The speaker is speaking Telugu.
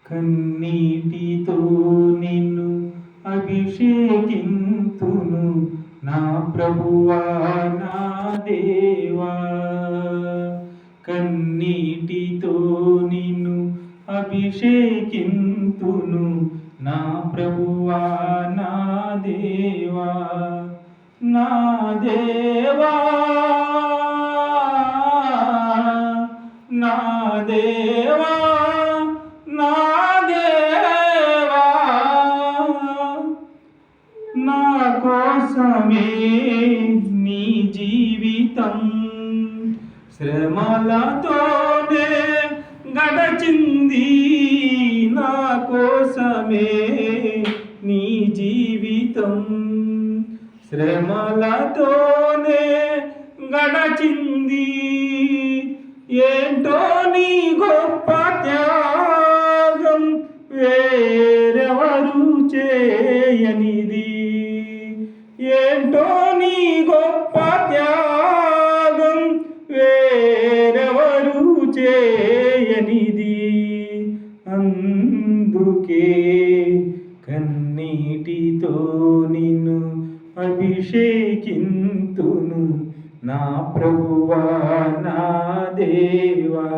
కన్నీటితో నిన్ను అభిషేకింతును నా ప్రభువా నా దేవా. కన్నీటితో నిన్ను అభిషేకింతును నా ప్రభువా నా దేవా. నా దేవా నా దేవా నా దేవా, నా కోసమే నీ జీవితం శ్రమలతోనే గడచింది. నా కోసమే నీ జీవితం శ్రమలతోనే గడచింది. ఏంటో నీ గొప్ప త్యాగం వేరెవరు చేయనిది. ఏంటో నీ గొప్ప త్యాగం వేరెవరు చేయనిది. అందుకే కన్నీటితో నిన్ను అభిషేకింతును నా ప్రభువా నా దేవా.